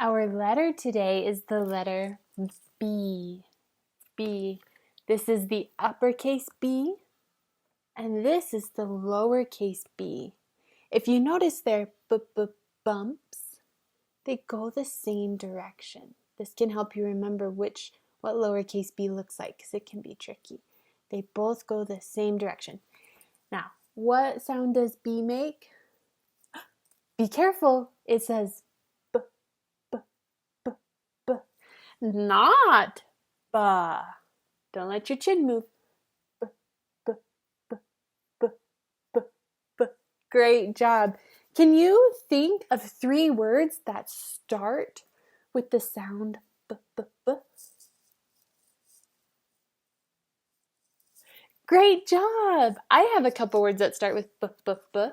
Our letter today is the letter B. B. This is the uppercase B, and this is the lowercase b. If you notice their bumps, they go the same direction. This can help you remember what lowercase b looks like because it can be tricky. They both go the same direction. Now, what sound does B make? Be careful, it says b, b, b, b, not ba. Don't let your chin move. B, b, b, b, b, b. Great job. Can you think of 3 words that start with the sound b, b, b? Great job. I have a couple words that start with b, b, b.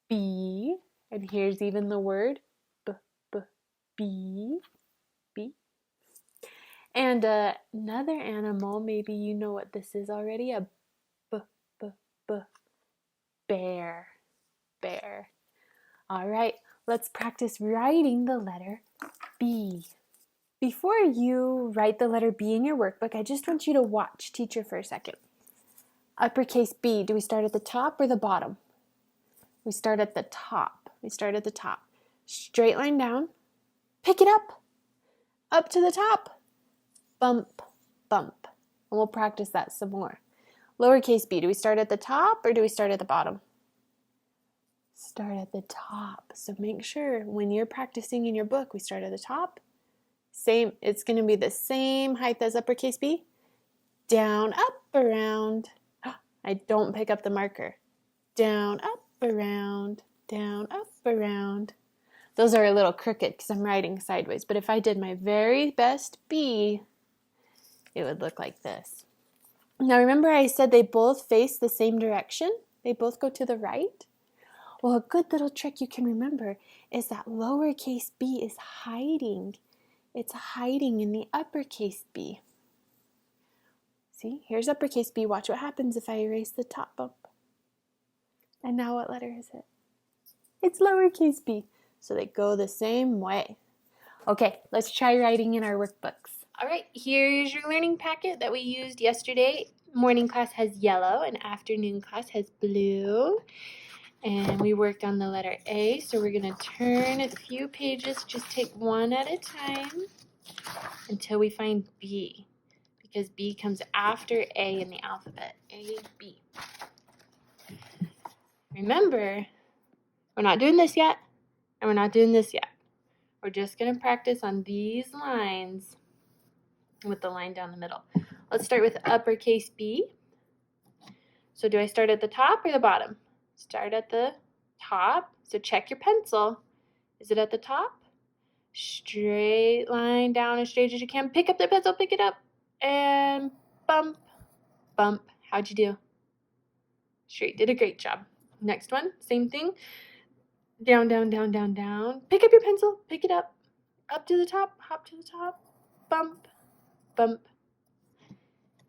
B, and here's even the word b, b, bee, bee. And another animal, maybe you know what this is already, a b, b, b, bear, bear. All right, let's practice writing the letter B. Before you write the letter B in your workbook, I just want you to watch teacher for a second. Uppercase B, do we start at the top or the bottom? We start at the top. We start at the top. Straight line down. Pick it up to the top. Bump, bump. And we'll practice that some more. Lowercase b, do we start at the top or do we start at the bottom? Start at the top. So make sure when you're practicing in your book, we start at the top. Same, it's going to be the same height as uppercase B. Down, up, around. I don't pick up the marker. Down, up, around. Down, up, around. Those are a little crooked because I'm writing sideways, but if I did my very best B, it would look like this. Now remember I said they both face the same direction? They both go to the right? Well, a good little trick you can remember is that lowercase b is hiding. It's hiding in the uppercase b. See, here's uppercase b. Watch what happens if I erase the top bump. And now what letter is it? It's lowercase b. So they go the same way. Okay, let's try writing in our workbooks. All right, here's your learning packet that we used yesterday. Morning class has yellow and afternoon class has blue. And we worked on the letter A, so we're going to turn a few pages, just take one at a time until we find B, because B comes after A in the alphabet. A, B. Remember, we're not doing this yet, and we're not doing this yet. We're just going to practice on these lines with the line down the middle. Let's start with uppercase B. So do I start at the top or the bottom? Start at the top. So check your pencil. Is it at the top? Straight line down as straight as you can. Pick up the pencil, pick it up, and bump, bump. How'd you do? Straight, did a great job. Next one, same thing. Down, down, down, down, down. Pick up your pencil, pick it up to the top, hop to the top, bump, bump.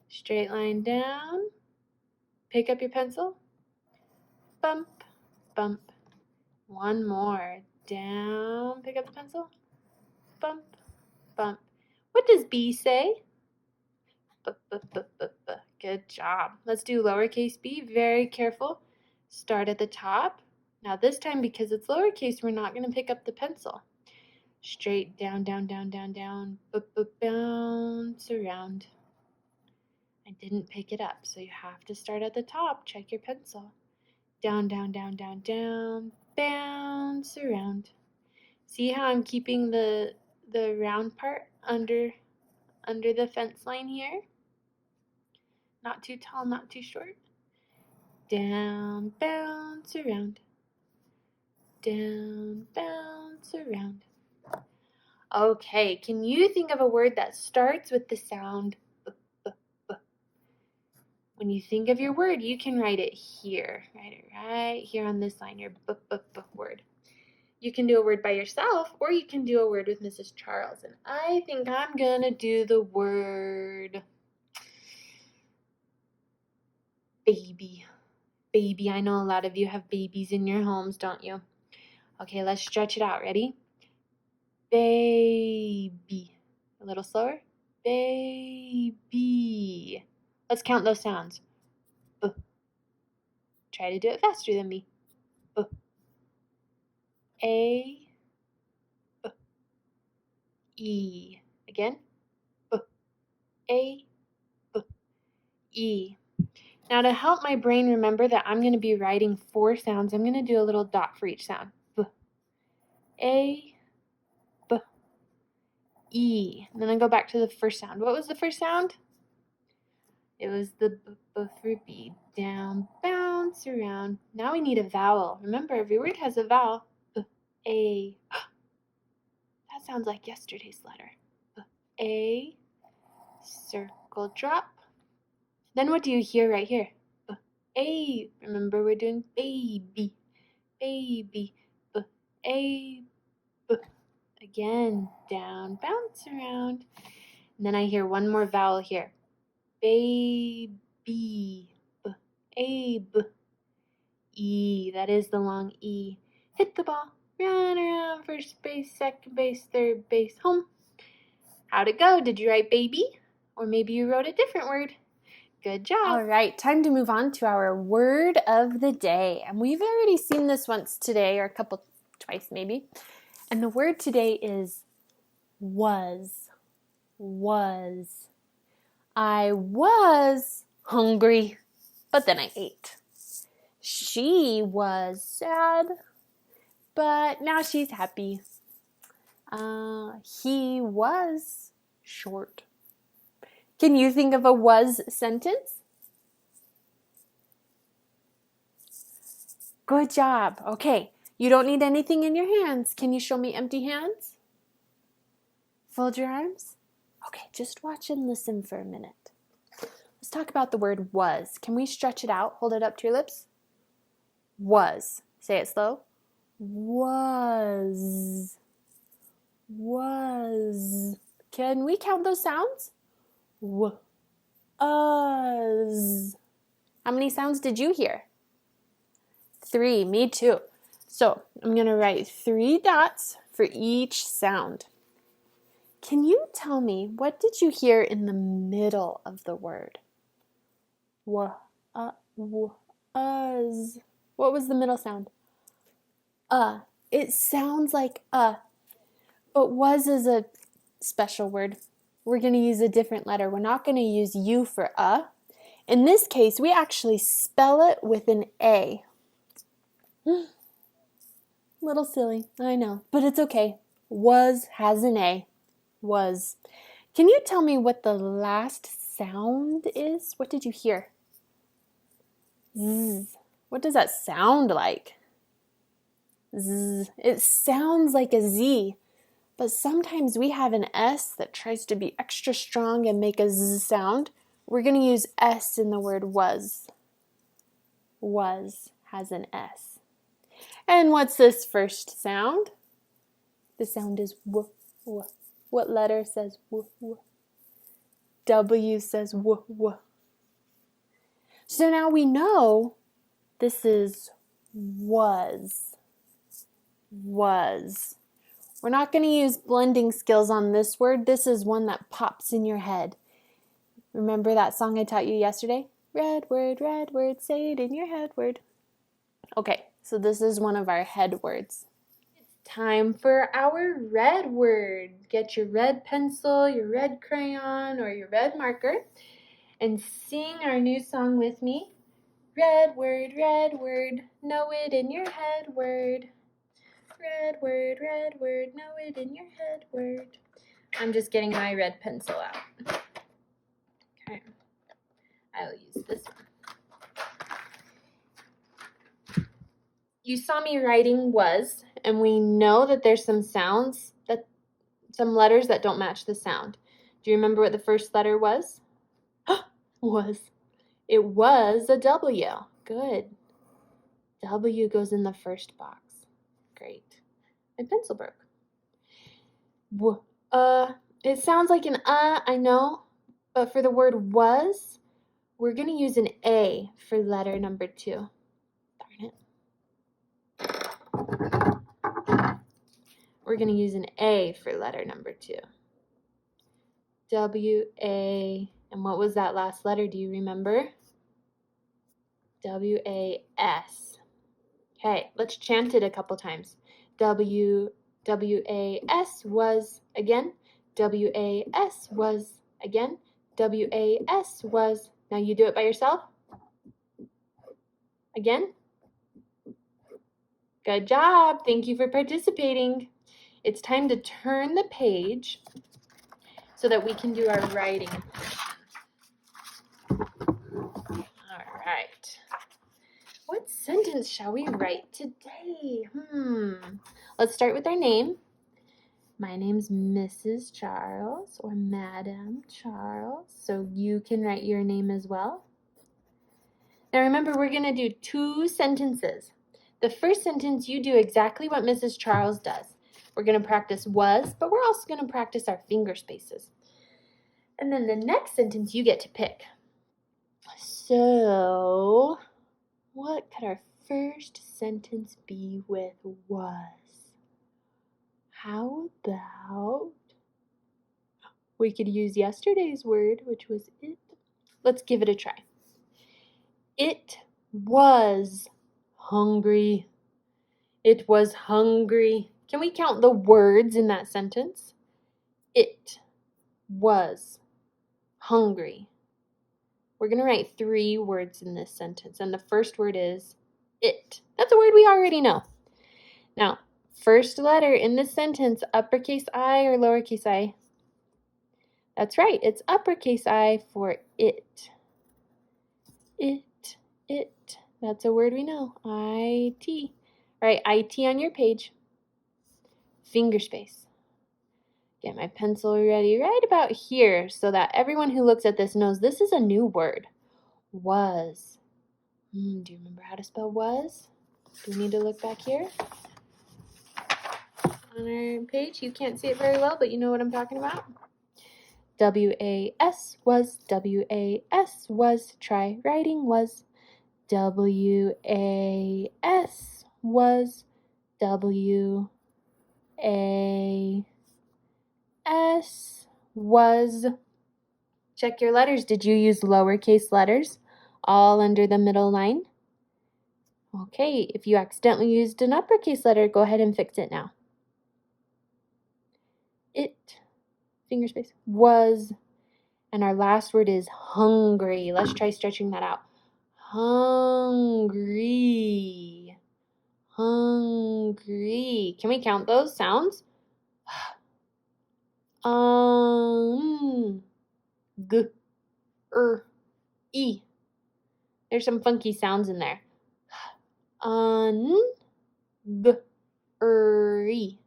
Straight line down. Pick up your pencil, bump, bump. One more. Down, pick up the pencil, bump, bump. What does B say? Good job. Let's do lowercase b. Very careful. Start at the top. Now this time, because it's lowercase, we're not going to pick up the pencil. Straight down, down, down, down, down. Bounce around. I didn't pick it up, so you have to start at the top. Check your pencil. Down, down, down, down, down. Bounce around. See how I'm keeping the round part under the fence line here? Not too tall, not too short. Down, bounce around. Down, bounce around. Okay, can you think of a word that starts with the sound b, b, b? When you think of your word, you can write it here. Write it right here on this line, your b, b, b word. You can do a word by yourself, or you can do a word with Mrs. Charles. And I think I'm going to do the word baby. Baby. I know a lot of you have babies in your homes, don't you? Okay, let's stretch it out. Ready? baby. A little slower. Baby. Let's count those sounds. B. Try to do it faster than me. B. A. B. E. Again. B. A. B. E. Now to help my brain remember that I'm going to be writing 4 sounds, I'm going to do a little dot for each sound. B. A. B. E. And then I go back to the first sound. What was the first sound? It was the b for B. Down, bounce around. Now we need a vowel. Remember, every word has a vowel. B, A. That sounds like yesterday's letter. B, A. Circle drop. Then what do you hear right here? B, A. Remember, we're doing baby. Baby. B, A. B. Again, down, bounce around. And then I hear one more vowel here. Baby. B, A, B, E. That is the long E. Hit the ball. Run around first base, second base, third base, home. How'd it go? Did you write baby? Or maybe you wrote a different word. Good job. All right, time to move on to our word of the day. And we've already seen this once today, or twice maybe. And the word today is was. Was. I was hungry, but then I ate. She was sad, but now she's happy. He was short. Can you think of a was sentence? Good job. Okay, you don't need anything in your hands. Can you show me empty hands? Fold your arms. Okay, just watch and listen for a minute. Let's talk about the word was. Can we stretch it out? Hold it up to your lips. Was. Say it slow. Was. Was. Can we count those sounds? W. Us. How many sounds did you hear? 3. Me too. So I'm going to write 3 dots for each sound. Can you tell me, what did you hear in the middle of the word? Was. What was the middle sound? It sounds like but was is a special word. We're going to use a different letter. We're not going to use U for In this case, we actually spell it with an A. Little silly, I know, but it's okay. Was has an A. Was. Can you tell me what the last sound is? What did you hear? Z. What does that sound like? Z. It sounds like a Z, but sometimes we have an S that tries to be extra strong and make a Z sound. We're going to use S in the word was. Was has an S. And what's this first sound? The sound is W. W. What letter says W? W? W says W. W. So now we know this is was. Was. We're not going to use blending skills on this word. This is one that pops in your head. Remember that song I taught you yesterday? Red word, say it in your head word. Okay, so this is one of our head words. It's time for our red word. Get your red pencil, your red crayon, or your red marker, and sing our new song with me. Red word, know it in your head word. Red word, know it in your head word. I'm just getting my red pencil out. Okay, I'll use this one. You saw me writing was, and we know that there's some letters that don't match the sound. Do you remember what the first letter was? Was. It was a W. Good. W goes in the first box. Great. My pencil broke. It sounds like an I know, but for the word was, we're going to use an A for letter number 2. Darn it. we're going to use an A for letter number 2. W-A, and what was that last letter? Do you remember? W-A-S. Okay, let's chant it a couple times. W-A-S was, again. W-A-S was, again. W-A-S was. Now you do it by yourself. Again. Good job. Thank you for participating. It's time to turn the page so that we can do our writing. All right. What sentence shall we write today? Let's start with our name. My name's Mrs. Charles or Madam Charles, so you can write your name as well. Now remember, we're going to do 2 sentences. The first sentence, you do exactly what Mrs. Charles does. We're going to practice was, but we're also going to practice our finger spaces. And then the next sentence, you get to pick. So, what could our first sentence be with was? How about we could use yesterday's word, which was it. Let's give it a try. It was hungry. It was hungry. Can we count the words in that sentence? It was hungry. We're going to write 3 words in this sentence, and the first word is it. That's a word we already know. Now, first letter in this sentence, uppercase I or lowercase I? That's right, it's uppercase I for it. It. That's a word we know, I-T. All right, I-T on your page. Finger space. Get my pencil ready right about here so that everyone who looks at this knows this is a new word. Was. Do you remember how to spell was? Do we need to look back here? On our page, you can't see it very well, but you know what I'm talking about. W-A-S was, W-A-S was, try writing was. W-A-S was, W-A-S was. Check your letters. Did you use lowercase letters all under the middle line? Okay, if you accidentally used an uppercase letter, go ahead and fix it now. It, finger space, was, and our last word is hungry. Let's try stretching that out. Hungry. Hungry. Can we count those sounds? G, E. There's some funky sounds in there. G, E.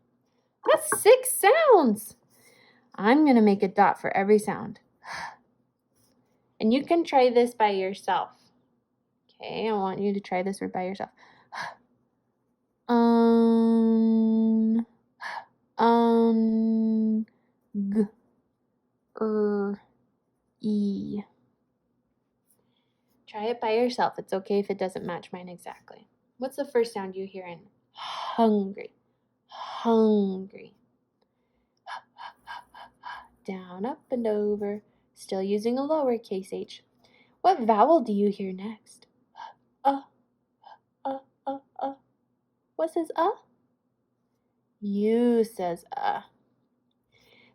That's 6 sounds. I'm going to make a dot for every sound. And you can try this by yourself. Okay, I want you to try this word by yourself. G, E. Try it by yourself. It's okay if it doesn't match mine exactly. What's the first sound you hear in hungry? Hungry. Down, up, and over. Still using a lowercase h. What vowel do you hear next? What says U says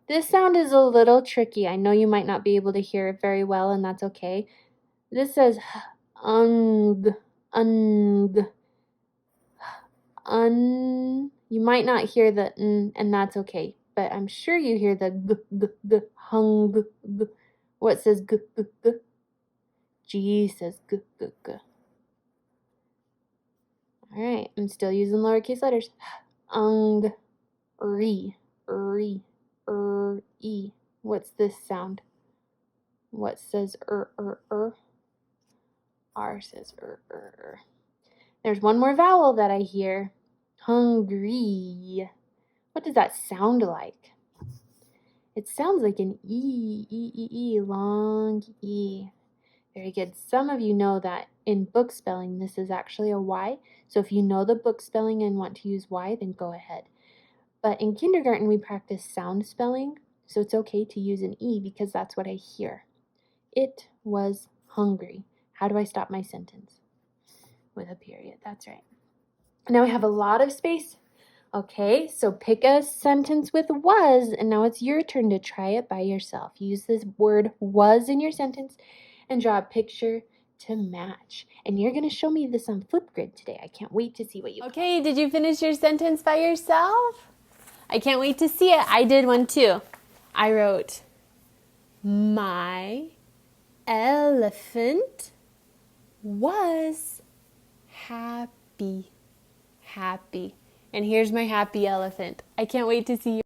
This sound is a little tricky. I know you might not be able to hear it very well, and that's okay. This says You might not hear the n, and that's okay. But I'm sure you hear the hung. What says g? G says g. All right, I'm still using lowercase letters. Re, e. What's this sound? What says R says There's one more vowel that I hear. Hungry. What does that sound like? It sounds like an E, long E. Very good. Some of you know that in book spelling, this is actually a Y. So if you know the book spelling and want to use Y, then go ahead. But in kindergarten, we practice sound spelling, so it's okay to use an E because that's what I hear. It was hungry. How do I stop my sentence? With a period, that's right. Now I have a lot of space. Okay, so pick a sentence with was, and now it's your turn to try it by yourself. Use this word was in your sentence and draw a picture to match. And you're going to show me this on Flipgrid today. I can't wait to see what you Okay, did you finish your sentence by yourself? I can't wait to see it. I did one too. I wrote, my elephant was happy. Happy. And here's my happy elephant. I can't wait to see